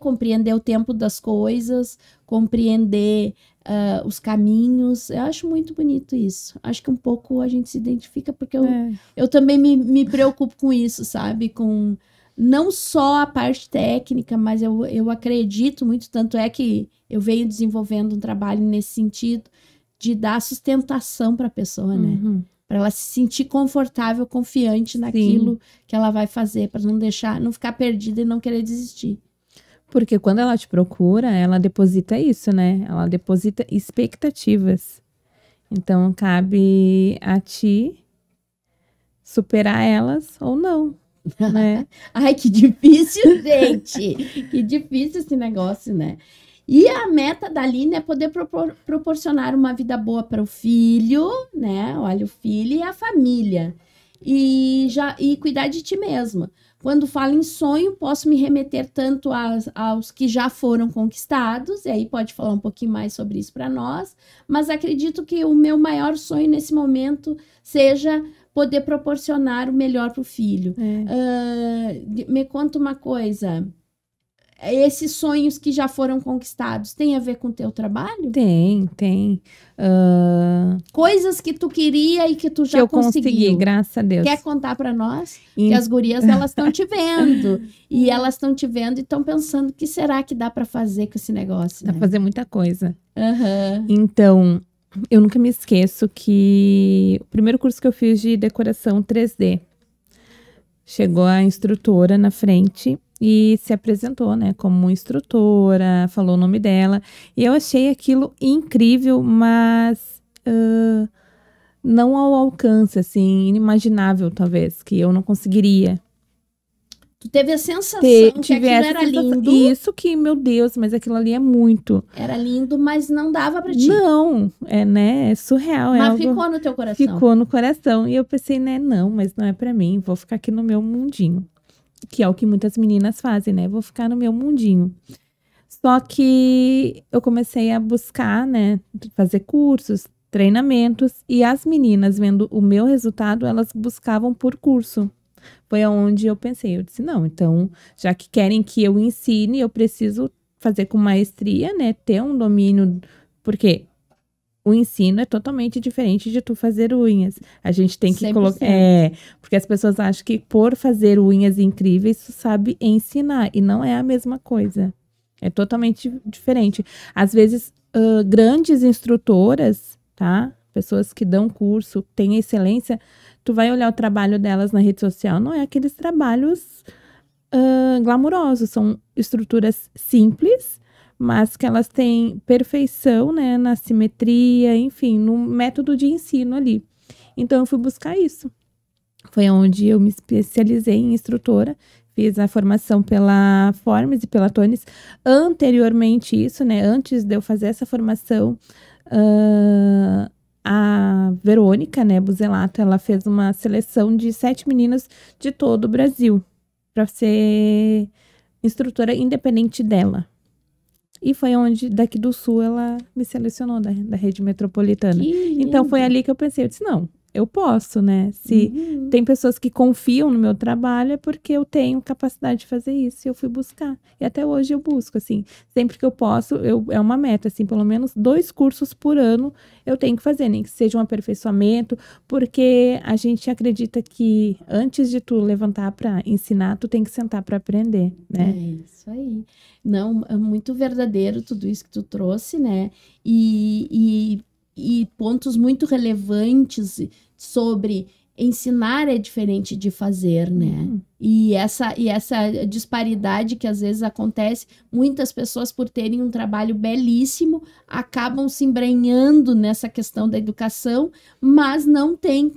o tempo das coisas, compreender os caminhos. Eu acho muito bonito isso. Acho que um pouco a gente se identifica, porque eu também me preocupo com isso, sabe? Com não só a parte técnica, mas eu acredito muito, tanto é que eu venho desenvolvendo um trabalho nesse sentido de dar sustentação para a pessoa, né? Para ela se sentir confortável, confiante naquilo que ela vai fazer, para não ficar perdida e não querer desistir. Porque quando ela te procura, ela deposita isso, né? Ela deposita expectativas. Então, cabe a ti superar elas ou não, né? Ai, que difícil, gente! Que difícil esse negócio, né? E a meta da Aline é poder proporcionar uma vida boa para o filho, né? Olha, o filho e a família. E cuidar de ti mesma. Quando falo em sonho, posso me remeter tanto aos que já foram conquistados, e aí pode falar um pouquinho mais sobre isso para nós, mas acredito que o meu maior sonho nesse momento seja poder proporcionar o melhor para o filho. Me conta uma coisa. Esses sonhos que já foram conquistados têm a ver com o teu trabalho? Tem. Coisas que tu queria e que tu já conseguiu. Consegui, graças a Deus. Quer contar para nós? Que as gurias, elas estão te vendo. E elas estão te vendo e estão pensando, o que será que dá para fazer com esse negócio? Dá pra fazer muita coisa. Uhum. Então, eu nunca me esqueço que o primeiro curso que eu fiz de decoração 3D, chegou a instrutora na frente e se apresentou, né, como instrutora, falou o nome dela. E eu achei aquilo incrível, mas não ao alcance, assim, inimaginável, talvez, que eu não conseguiria. Tu teve a sensação que aquilo era lindo. Isso que, meu Deus, mas aquilo ali é muito. Era lindo, mas não dava pra ti. Não, né, é surreal. Mas ficou no teu coração. Ficou no coração. E eu pensei, né, não, mas não é pra mim, vou ficar aqui no meu mundinho. Que é o que muitas meninas fazem, né, vou ficar no meu mundinho. Só que eu comecei a buscar, né, fazer cursos, treinamentos, e as meninas, vendo o meu resultado, elas buscavam por curso. Foi aonde eu pensei, eu disse, não, então, já que querem que eu ensine, eu preciso fazer com maestria, né, ter um domínio, porque o ensino é totalmente diferente de tu fazer unhas. A gente tem que colocar, porque as pessoas acham que por fazer unhas incríveis, tu sabe ensinar, e não é a mesma coisa. É totalmente diferente. Às vezes, grandes instrutoras, tá? Pessoas que dão curso, têm excelência, tu vai olhar o trabalho delas na rede social, não é aqueles trabalhos glamurosos, são estruturas simples, mas que elas têm perfeição, né, na simetria, enfim, no método de ensino ali. Então, eu fui buscar isso. Foi onde eu me especializei em instrutora, fiz a formação pela Formes e pela Tones. Anteriormente isso, né, antes de eu fazer essa formação, a Verônica, né, Buzelato, ela fez uma seleção de 7 meninas de todo o Brasil para ser instrutora independente dela. E foi onde, daqui do Sul, ela me selecionou da rede metropolitana. Então, foi ali que eu pensei, eu disse, não, eu posso, né? Se tem pessoas que confiam no meu trabalho, é porque eu tenho capacidade de fazer isso. E eu fui buscar. E até hoje eu busco, assim. Sempre que eu posso, é uma meta, assim, pelo menos 2 cursos por ano eu tenho que fazer, nem que seja um aperfeiçoamento, porque a gente acredita que antes de tu levantar para ensinar, tu tem que sentar para aprender, né? É isso aí. Não, é muito verdadeiro tudo isso que tu trouxe, né? E pontos muito relevantes sobre ensinar é diferente de fazer, né? E essa disparidade que às vezes acontece, muitas pessoas por terem um trabalho belíssimo acabam se embrenhando nessa questão da educação, mas não tem,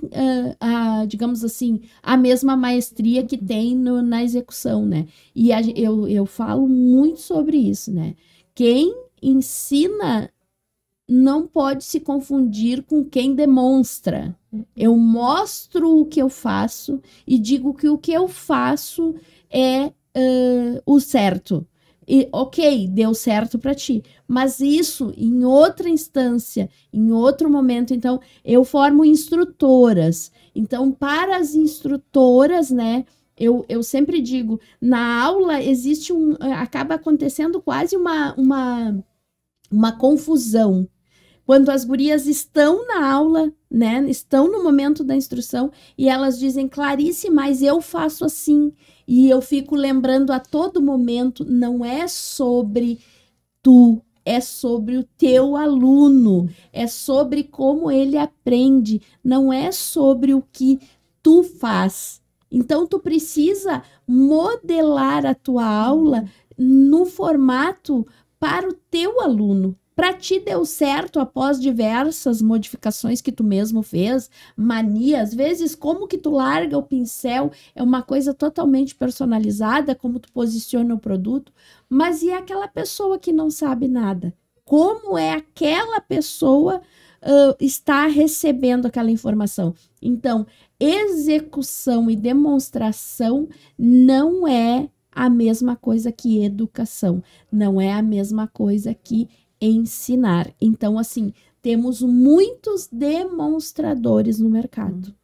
digamos assim, a mesma maestria que tem na execução, né? E eu falo muito sobre isso, né? Quem ensina não pode se confundir com quem demonstra. Eu mostro o que eu faço e digo que o que eu faço é o certo. E, ok, deu certo para ti. Mas isso, em outra instância, em outro momento, então, eu formo instrutoras. Então, para as instrutoras, né, eu sempre digo, na aula existe acaba acontecendo quase uma confusão. Quando as gurias estão na aula, né, estão no momento da instrução e elas dizem, Clarice, mas eu faço assim. E eu fico lembrando a todo momento, não é sobre tu, é sobre o teu aluno, é sobre como ele aprende, não é sobre o que tu faz. Então, tu precisa modelar a tua aula no formato para o teu aluno. Para ti deu certo após diversas modificações que tu mesmo fez, mania, às vezes como que tu larga o pincel é uma coisa totalmente personalizada, como tu posiciona o produto, mas e aquela pessoa que não sabe nada? Como é aquela pessoa está recebendo aquela informação? Então, execução e demonstração não é a mesma coisa que educação, não é a mesma coisa que ensinar. Então, assim, temos muitos demonstradores no mercado,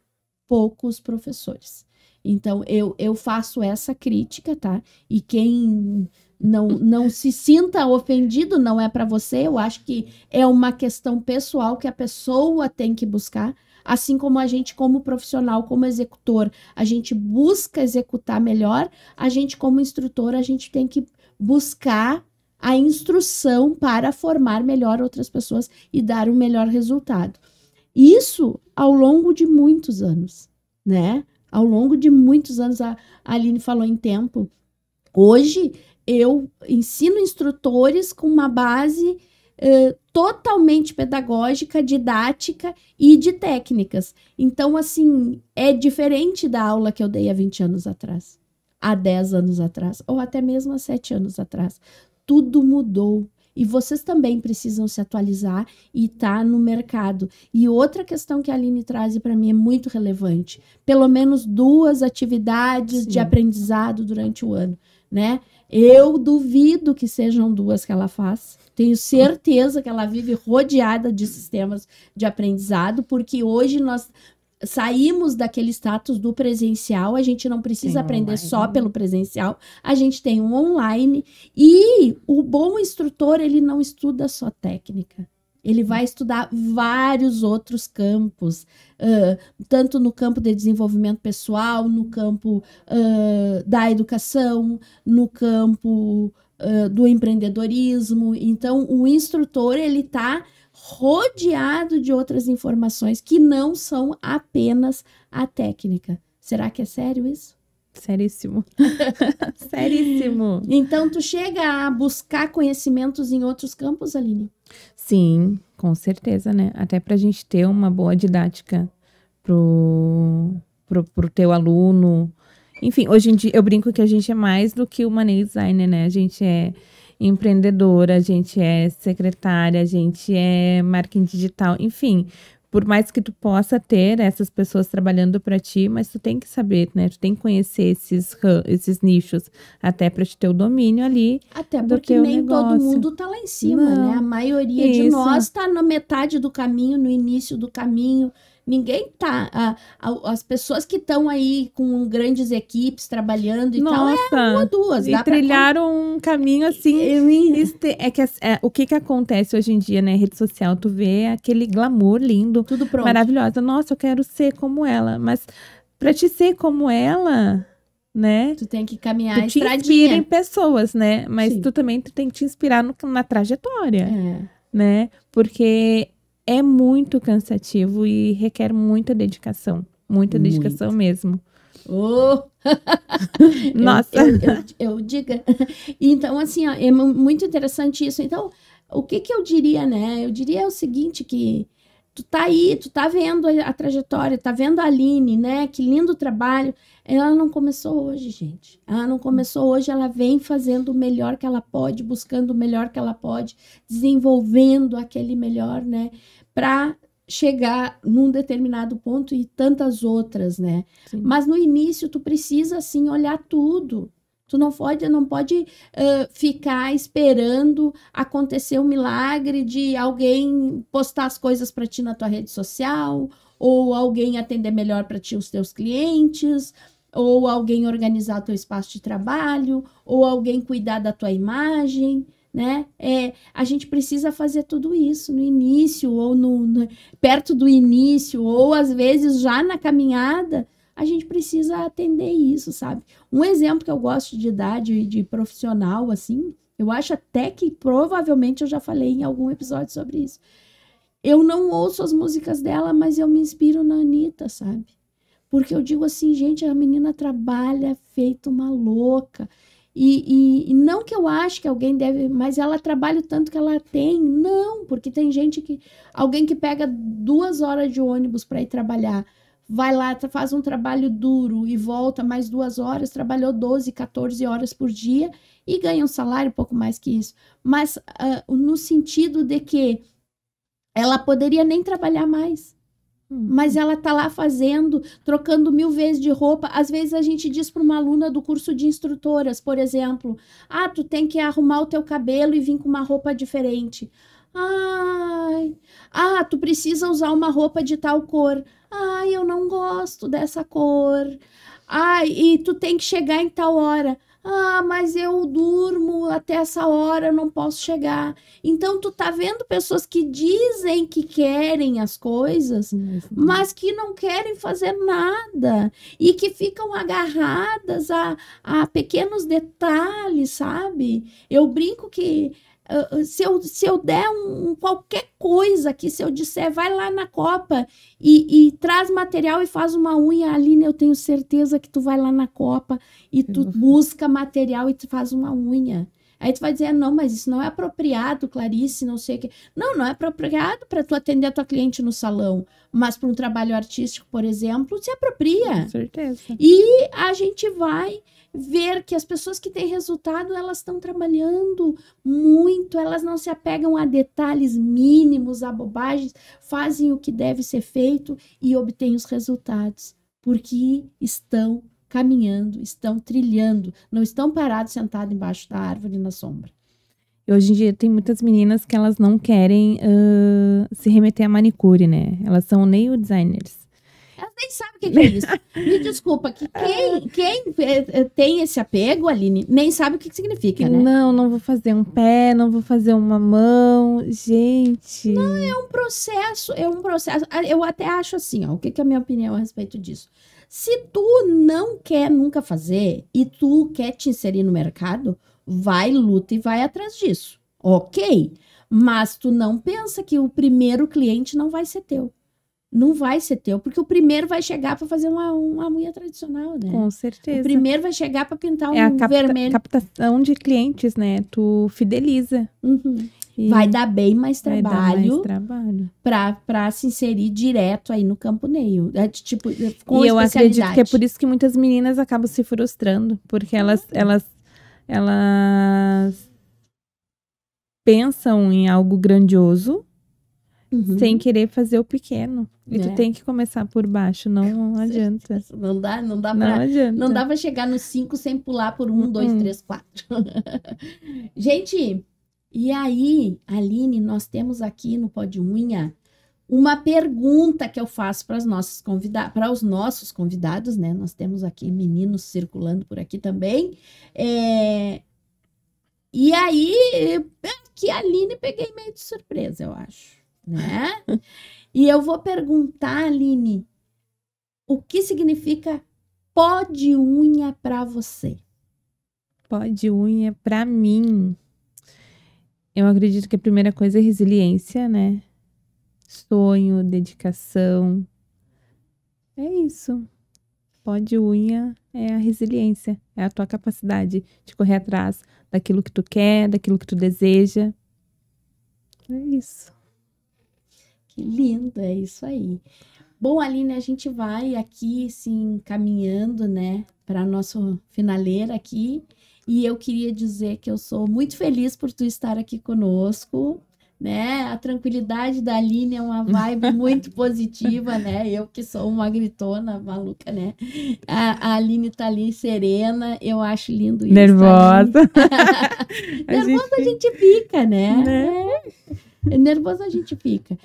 poucos professores. Então, eu faço essa crítica, tá? E quem não se sinta ofendido, não é para você, eu acho que é uma questão pessoal que a pessoa tem que buscar, assim como a gente, como profissional, como executor, a gente busca executar melhor, a gente, como instrutor, a gente tem que buscar a instrução para formar melhor outras pessoas e dar um melhor resultado. Isso ao longo de muitos anos, né? Ao longo de muitos anos, a Aline falou em tempo. Hoje, eu ensino instrutores com uma base totalmente pedagógica, didática e de técnicas. Então, assim, é diferente da aula que eu dei há 20 anos atrás, há 10 anos atrás, ou até mesmo há 7 anos atrás. Tudo mudou. E vocês também precisam se atualizar e estar no mercado. E outra questão que a Aline traz para mim é muito relevante. Pelo menos 2 atividades de aprendizado durante o ano, né? Eu duvido que sejam 2 que ela faz. Tenho certeza que ela vive rodeada de sistemas de aprendizado, porque hoje nós saímos daquele status do presencial, a gente não precisa aprender só pelo presencial, a gente tem um online e o bom instrutor, ele não estuda só técnica. Ele vai estudar vários outros campos, tanto no campo de desenvolvimento pessoal, no campo da educação, no campo do empreendedorismo. Então, o instrutor, ele está rodeado de outras informações que não são apenas a técnica. Será que é sério isso? Seríssimo. Seríssimo. Então, tu chega a buscar conhecimentos em outros campos, Aline? Sim, com certeza, né? Até pra gente ter uma boa didática pro teu aluno. Enfim, hoje em dia eu brinco que a gente é mais do que uma nail designer, né? A gente é empreendedora, a gente é secretária, a gente é marketing digital, enfim. Por mais que tu possa ter essas pessoas trabalhando para ti, mas tu tem que saber, né? Tu tem que conhecer esses nichos até para te ter o domínio ali. Até porque nem todo mundo tá lá em cima, né? A maioria de nós tá na metade do caminho, no início do caminho. Ninguém tá. As pessoas que estão aí com grandes equipes trabalhando e tal, é uma ou duas. E trilharam um caminho assim. O que acontece hoje em dia, né? Rede social, tu vê aquele glamour lindo. Tudo pronto. Maravilhosa. Nossa, eu quero ser como ela. Mas pra te ser como ela, né? Tu tem que caminhar a estradinha. Tu te inspira em pessoas, né? Mas tu também tem que te inspirar na trajetória. Né? Porque é muito cansativo e requer muita dedicação. Muita dedicação mesmo. Oh! Nossa! Eu diga. Então, assim, ó, é muito interessante isso. Então, o que eu diria, né? Eu diria o seguinte, que tu tá aí, tu tá vendo a trajetória, tá vendo a Aline, né? Que lindo trabalho. Ela não começou hoje, gente. Ela não começou hoje, ela vem fazendo o melhor que ela pode, buscando o melhor que ela pode, desenvolvendo aquele melhor, né? Para chegar num determinado ponto e tantas outras, né? Sim. Mas no início tu precisa, assim, olhar tudo. Tu não pode ficar esperando acontecer um milagre de alguém postar as coisas para ti na tua rede social, ou alguém atender melhor para ti os teus clientes, ou alguém organizar o teu espaço de trabalho, ou alguém cuidar da tua imagem, né? A gente precisa fazer tudo isso no início, ou perto do início, ou às vezes já na caminhada. A gente precisa atender isso, sabe? Um exemplo que eu gosto de dar de profissional, assim, eu acho até que provavelmente eu já falei em algum episódio sobre isso. Eu não ouço as músicas dela, mas eu me inspiro na Anitta, sabe? Porque eu digo assim, gente, a menina trabalha feito uma louca. E não que eu acho que alguém deve, mas ela trabalha o tanto que ela tem. Não, porque tem alguém que pega 2 horas de ônibus para ir trabalhar, vai lá, faz um trabalho duro e volta mais 2 horas, trabalhou 12, 14 horas por dia e ganha um salário, pouco mais que isso. Mas no sentido de que ela poderia nem trabalhar mais. Mas ela tá lá fazendo, trocando 1000 vezes de roupa. Às vezes a gente diz para uma aluna do curso de instrutoras, por exemplo, tu tem que arrumar o teu cabelo e vir com uma roupa diferente. Tu precisa usar uma roupa de tal cor. Eu não gosto dessa cor. E tu tem que chegar em tal hora. Mas eu durmo até essa hora, não posso chegar. Então, tu tá vendo pessoas que dizem que querem as coisas, mas que não querem fazer nada. E que ficam agarradas a pequenos detalhes, sabe? Eu brinco que se eu der qualquer coisa aqui, se eu disser, vai lá na Copa e traz material e faz uma unha, Aline, eu tenho certeza que tu vai lá na Copa e tu busca material e tu faz uma unha. Aí tu vai dizer, não, mas isso não é apropriado, Clarice, não sei o quê. Não é apropriado para tu atender a tua cliente no salão, mas para um trabalho artístico, por exemplo, se apropria. Com certeza. E a gente vai ver que as pessoas que têm resultado, elas estão trabalhando muito, elas não se apegam a detalhes mínimos, a bobagens, fazem o que deve ser feito e obtêm os resultados, porque estão caminhando, estão trilhando, não estão parados sentados embaixo da árvore na sombra. E hoje em dia tem muitas meninas que elas não querem se remeter a manicure, né? Elas são nail designers. Elas nem sabem o que é isso. Me desculpa, que quem tem esse apego, Aline, nem sabe o que significa, né? Não vou fazer um pé, não vou fazer uma mão. Gente... Não, é um processo. Eu até acho assim, ó, o que é a minha opinião a respeito disso? Se tu não quer nunca fazer e tu quer te inserir no mercado, vai, luta e vai atrás disso. Ok, mas tu não pensa que o primeiro cliente não vai ser teu. Não vai ser teu, porque o primeiro vai chegar para fazer uma unha tradicional, né? Com O certeza. primeiro vai chegar para pintar É a vermelho. captação de clientes, né? Tu fideliza. Uhum. E Vai dar bem mais vai dar mais trabalho trabalho. para se inserir direto aí no campo nail. Tipo, com E eu acredito especialidade. que é por isso que muitas meninas acabam se frustrando, porque elas pensam em algo grandioso Uhum. sem querer fazer o pequeno. E tu É. tem que começar por baixo, não adianta. Não dá Não pra, adianta. não dá pra chegar no 5 sem pular por 1, 2, 3, 4. Gente, e aí, Aline, nós temos aqui no Pó de Unha uma pergunta que eu faço para os nossos convidados, né? Nós temos aqui meninos circulando por aqui também. E aí, que a Aline peguei meio de surpresa, eu acho, né? E eu vou perguntar, Aline, o que significa pó de unha para você? Pó de unha, pra mim, eu acredito que a primeira coisa é resiliência, né? Sonho, dedicação. É isso. Pó de unha é a resiliência, é a tua capacidade de correr atrás daquilo que tu quer, daquilo que tu deseja. É isso. Que lindo, é isso aí. Bom, Aline, a gente vai aqui, sim, caminhando, né, para nossa finaleira aqui. E eu queria dizer que eu sou muito feliz por tu estar aqui conosco, né? A tranquilidade da Aline é uma vibe muito positiva, né? Eu que sou uma gritona maluca, né? A Aline tá ali serena, eu acho lindo isso. Nervosa. Nervosa a gente fica, né? Nervosa a gente fica.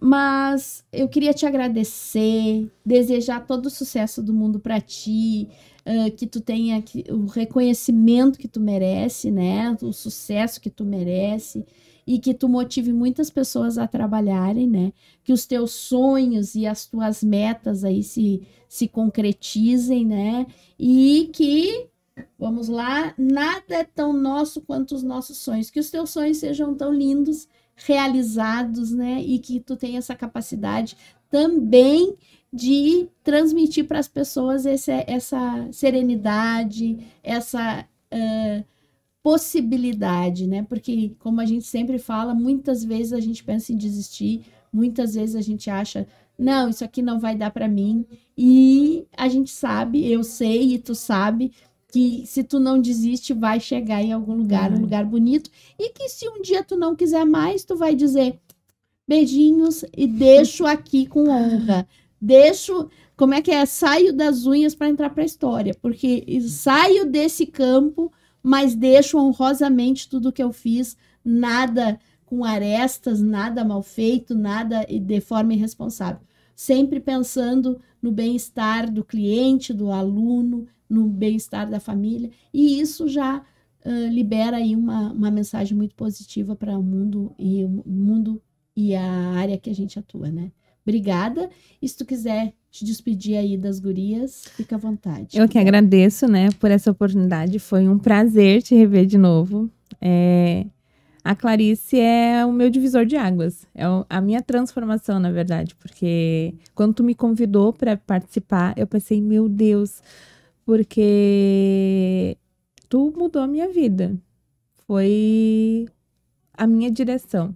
Mas eu queria te agradecer, desejar todo o sucesso do mundo para ti, que tu tenha o reconhecimento que tu merece, né? O sucesso que tu merece e que tu motive muitas pessoas a trabalharem, né? Que os teus sonhos e as tuas metas aí se concretizem, né? E que, vamos lá, nada é tão nosso quanto os nossos sonhos. Que os teus sonhos sejam tão lindos, realizados, né? E que tu tenha essa capacidade também de transmitir para as pessoas essa serenidade, essa possibilidade, né? Porque, como a gente sempre fala, muitas vezes a gente pensa em desistir, muitas vezes a gente acha, não, isso aqui não vai dar para mim, e a gente sabe, eu sei e tu sabe, que se tu não desiste, vai chegar em algum lugar, um lugar bonito, e que se um dia tu não quiser mais, tu vai dizer beijinhos e deixo aqui com honra. Deixo, como é que é? Saio das unhas para entrar para a história, porque saio desse campo, mas deixo honrosamente tudo que eu fiz, nada com arestas, nada mal feito, nada de forma irresponsável. Sempre pensando no bem-estar do cliente, do aluno, no bem-estar da família, e isso já libera aí uma mensagem muito positiva para o mundo e a área que a gente atua, né? Obrigada. E se tu quiser te despedir aí das gurias, fica à vontade. Eu que agradeço, né, por essa oportunidade. Foi um prazer te rever de novo. A Clarice é o meu divisor de águas. É a minha transformação, na verdade. Porque quando tu me convidou para participar, eu pensei, meu Deus, porque tu mudou a minha vida. Foi a minha direção.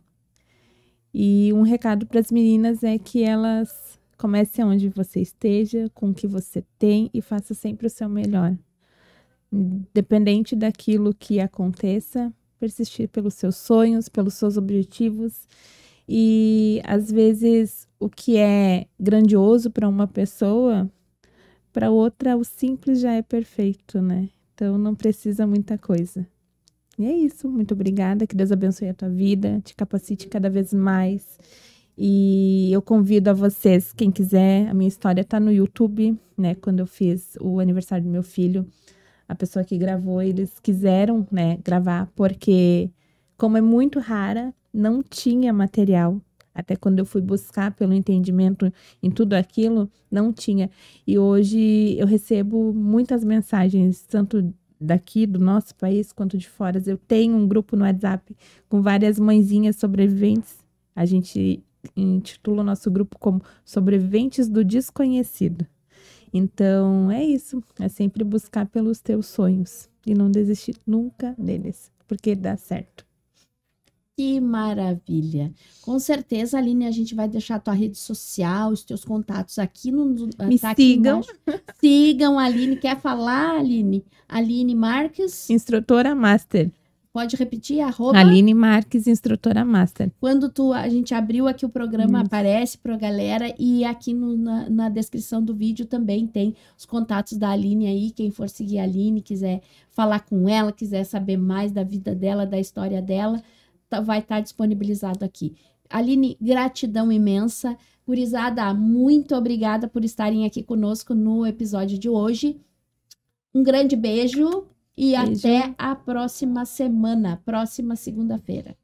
E um recado para as meninas é que elas comecem onde você esteja, com o que você tem e faça sempre o seu melhor. Independente daquilo que aconteça, persistir pelos seus sonhos, pelos seus objetivos. E às vezes o que é grandioso para uma pessoa, para outra o simples já é perfeito, né? Então não precisa muita coisa. E é isso, muito obrigada, que Deus abençoe a tua vida, te capacite cada vez mais. E eu convido a vocês, quem quiser, a minha história tá no YouTube, né? Quando eu fiz o aniversário do meu filho, a pessoa que gravou, eles quiseram, né, gravar, porque como é muito rara, não tinha material. Até quando eu fui buscar pelo entendimento em tudo aquilo, não tinha. E hoje eu recebo muitas mensagens, tanto daqui do nosso país quanto de fora. Eu tenho um grupo no WhatsApp com várias mãezinhas sobreviventes. A gente intitula o nosso grupo como Sobreviventes do Desconhecido. Então, é isso. É sempre buscar pelos teus sonhos e não desistir nunca deles, porque dá certo. Que maravilha. Com certeza, Aline, a gente vai deixar a tua rede social, os teus contatos aqui no... Me tá aqui sigam. embaixo. Sigam a Aline. Quer falar, Aline? Aline Marques. Instrutora Master. Pode repetir? @ Aline Marques, Instrutora Master. Quando a gente abriu aqui o programa, aparece para a galera e aqui na descrição do vídeo também tem os contatos da Aline aí. Quem for seguir a Aline, quiser falar com ela, quiser saber mais da vida dela, da história dela, vai estar disponibilizado aqui. Aline, gratidão imensa. Gurizada, muito obrigada por estarem aqui conosco no episódio de hoje. Um grande beijo. E até a próxima semana, próxima segunda-feira.